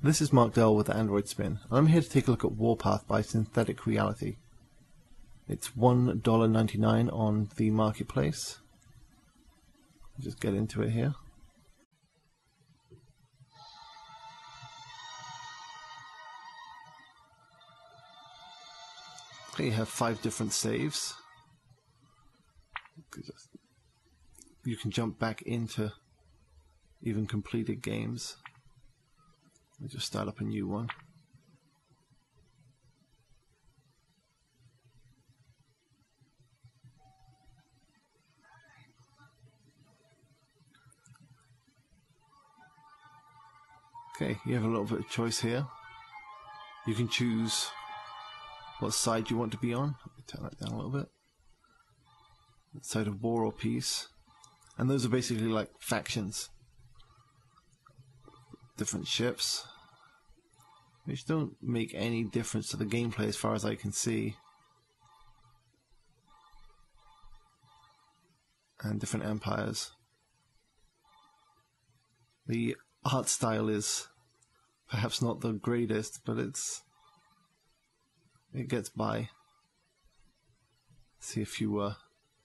This is Mark Dell with the Android Spin. I'm here to take a look at WarPath by Synthetic Reality. It's $1.99 on the marketplace. Just get into it here. Okay, you have 5 different saves. You can jump back into even completed games. Let me just start up a new one. Okay, you have a little bit of choice here. You can choose what side you want to be on. Let me turn that down a little bit. Side of war or peace. And those are basically like factions. Different ships, which don't make any difference to the gameplay as far as I can see. And different empires. The art style is perhaps not the greatest, but it gets by. See a few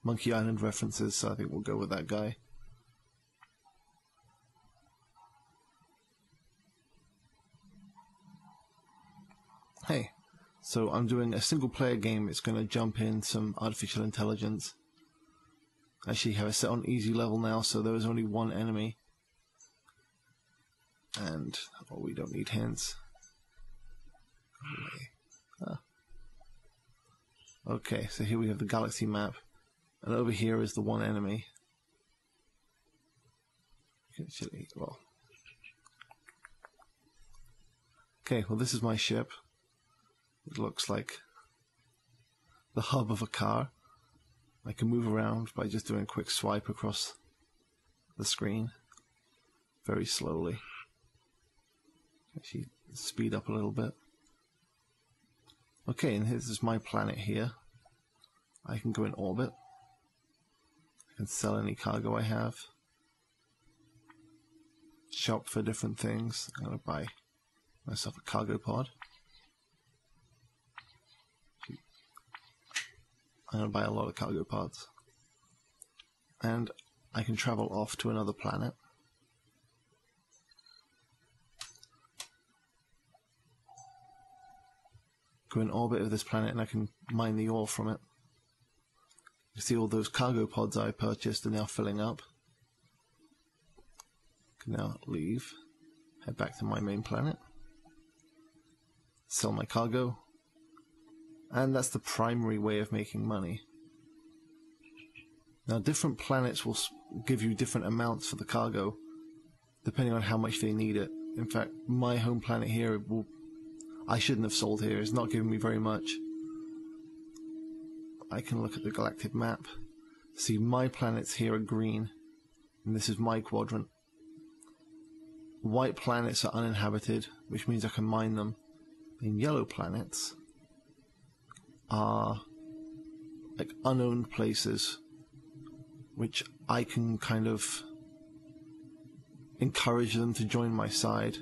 Monkey Island references, so I think we'll go with that guy. Hey, so I'm doing a single player game. It's going to jump in some artificial intelligence. Actually have it set on easy level now, so there is only one enemy. And we don't need hints. Okay, so here we have the galaxy map, and over here is the one enemy. Okay, well this is my ship. It looks like the hub of a car. I can move around by just doing a quick swipe across the screen, very slowly. Actually, speed up a little bit. Okay, and this is my planet here. I can go in orbit. I can sell any cargo I have. Shop for different things. I'm going to buy myself a cargo pod. I'm going to buy a lot of cargo pods. And I can travel off to another planet. Go in orbit of this planet and I can mine the ore from it. You see all those cargo pods I purchased are now filling up. I can now leave, head back to my main planet, sell my cargo, and that's the primary way of making money. Now different planets will give you different amounts for the cargo, depending on how much they need it. In fact, my home planet here I shouldn't have sold here. It's not giving me very much. I can look at the galactic map. See, my planets here are green, and this is my quadrant. White planets are uninhabited, which means I can mine them. And yellow planets are like unowned places, which I can kind of encourage them to join my side.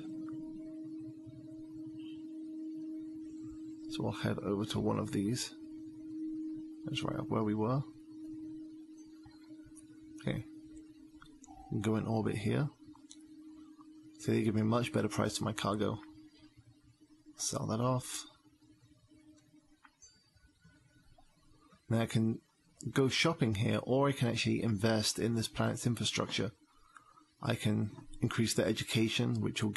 So I'll head over to one of these. That's right up where we were. Okay. Go in orbit here. So they give me a much better price for my cargo. Sell that off. Now I can go shopping here, or I can actually invest in this planet's infrastructure. I can increase their education, which will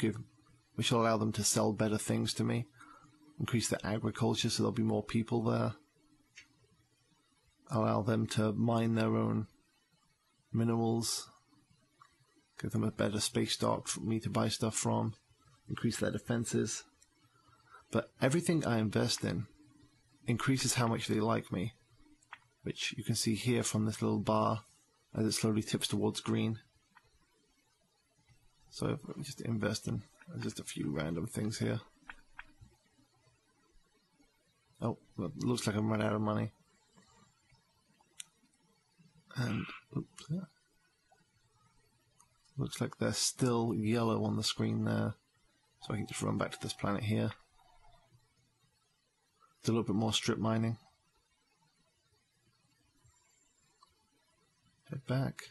allow them to sell better things to me. Increase their agriculture, so there'll be more people there. Allow them to mine their own minerals. Give them a better space dock for me to buy stuff from. Increase their defenses. But everything I invest in increases how much they like me, which you can see here from this little bar as it slowly tips towards green. So let me just invest in just a few random things here. Oh, well, it looks like I'm running out of money. And oops, yeah. Looks like they're still yellow on the screen there. So I can just run back to this planet here. Do a little bit more strip mining. Head back.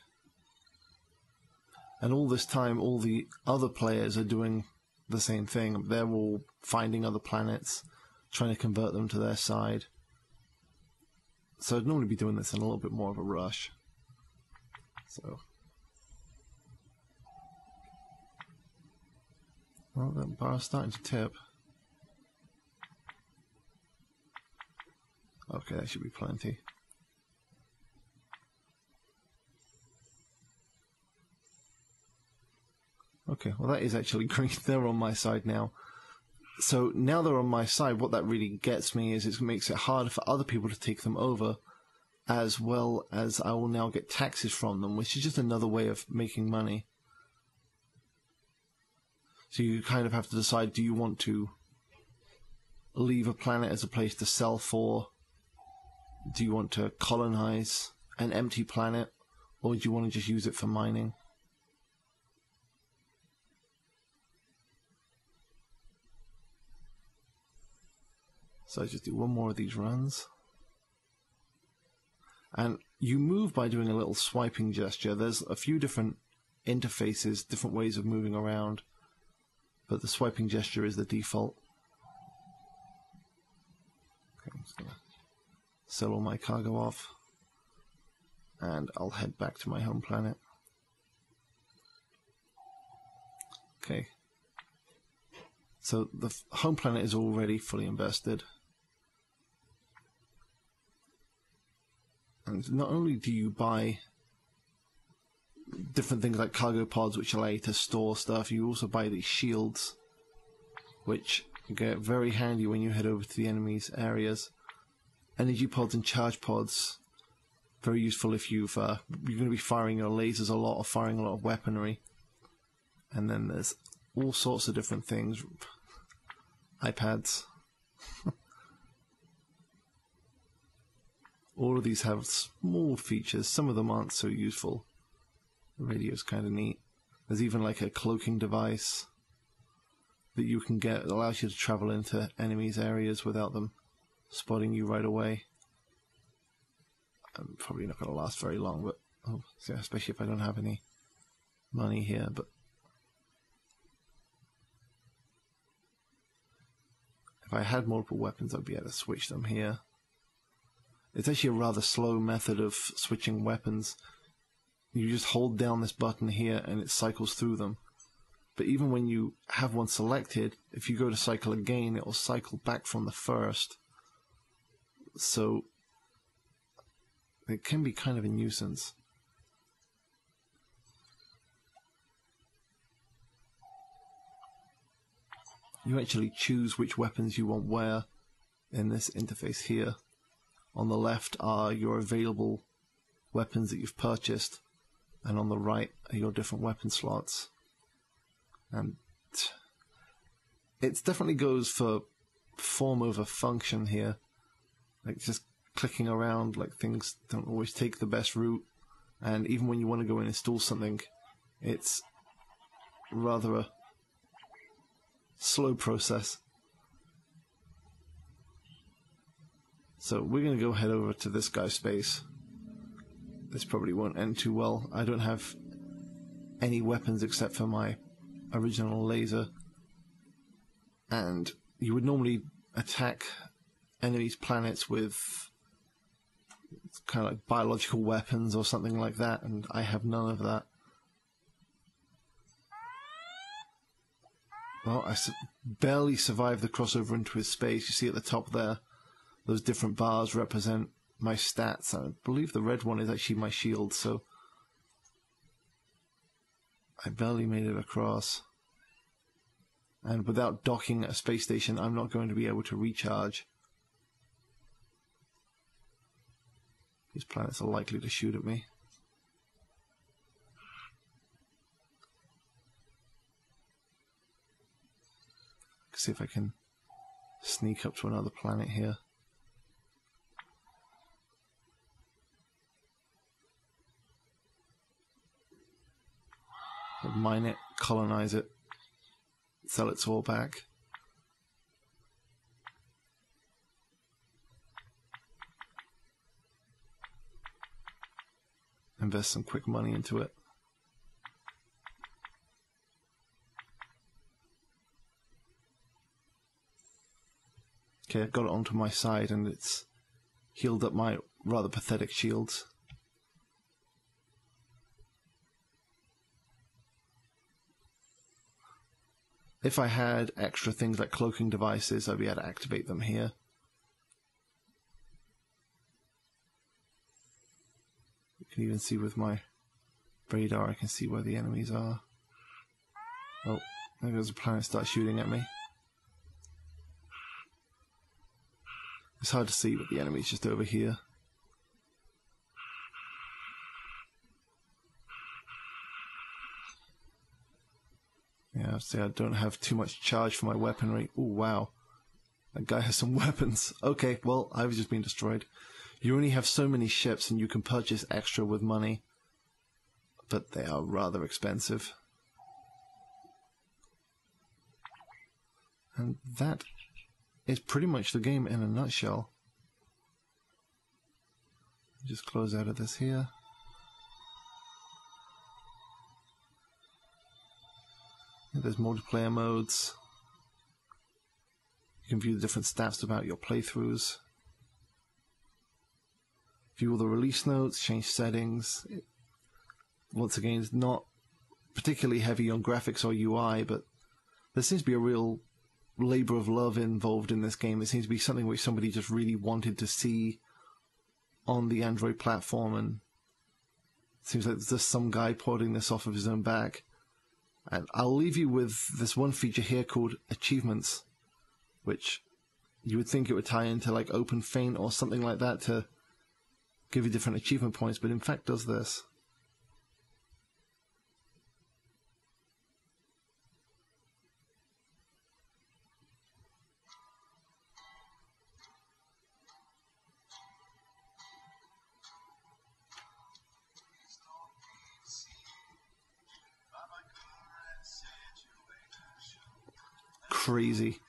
And all this time, all the other players are doing the same thing. They're all finding other planets, trying to convert them to their side. So I'd normally be doing this in a little bit more of a rush. So, well, that bar's starting to tip. Okay, that should be plenty. Okay, well that is actually green. They're on my side now. So now they're on my side, what that really gets me is it makes it harder for other people to take them over, as well as I will now get taxes from them, which is just another way of making money. So you kind of have to decide, do you want to leave a planet as a place to sell for? Do you want to colonize an empty planet? Or do you want to just use it for mining? So I just do one more of these runs. And you move by doing a little swiping gesture. There's a few different interfaces, different ways of moving around, but the swiping gesture is the default. Okay, I'm just going to sell all my cargo off, and I'll head back to my home planet. Okay. So the home planet is already fully invested. And not only do you buy different things like cargo pods, which allow you to store stuff, you also buy these shields, which get very handy when you head over to the enemy's areas. Energy pods and charge pods, very useful if you're going to be firing your lasers a lot or firing a lot of weaponry. And then there's all sorts of different things. iPads. All of these have small features. Some of them aren't so useful. The radio's kind of neat. There's even like a cloaking device that you can get that allows you to travel into enemies' areas without them spotting you right away. I'm probably not going to last very long, but yeah, especially if I don't have any money here. But if I had multiple weapons, I'd be able to switch them here. It's actually a rather slow method of switching weapons. You just hold down this button here and it cycles through them. But even when you have one selected, if you go to cycle again, it will cycle back from the first. So it can be kind of a nuisance. You actually choose which weapons you want where in this interface here. On the left are your available weapons that you've purchased, and on the right are your different weapon slots. And it definitely goes for form over function here. Like just clicking around, like things don't always take the best route, and even when you want to go and install something, it's rather a slow process. So we're going to go head over to this guy's space. This probably won't end too well. I don't have any weapons except for my original laser. And you would normally attack enemies' planets with kind of like biological weapons or something like that, and I have none of that. Well, I barely survived the crossover into his space. You see at the top there, those different bars represent my stats. I believe the red one is actually my shield, so I barely made it across. And without docking at a space station, I'm not going to be able to recharge. These planets are likely to shoot at me. Let's see if I can sneak up to another planet here. Mine it, colonize it, sell its all back. Invest some quick money into it. Okay, I've got it onto my side and it's healed up my rather pathetic shields. If I had extra things like cloaking devices, I'd be able to activate them here. You can even see with my radar, I can see where the enemies are. Oh, there goes a planet start shooting at me. It's hard to see, but the enemy's just over here. Yeah, see, I don't have too much charge for my weaponry. Oh, wow. That guy has some weapons. Okay, well, I've just been destroyed. You only have so many ships and you can purchase extra with money, but they are rather expensive. And that is pretty much the game in a nutshell. Just close out of this here. There's multiplayer modes. You can view the different stats about your playthroughs. View all the release notes, change settings. Once again, it's not particularly heavy on graphics or UI, but there seems to be a real labor of love involved in this game. It seems to be something which somebody just really wanted to see on the Android platform, and it seems like there's just some guy porting this off of his own back. And I'll leave you with this one feature here called Achievements, which you would think it would tie into like Open Feint or something like that to give you different achievement points, but in fact does this. Crazy.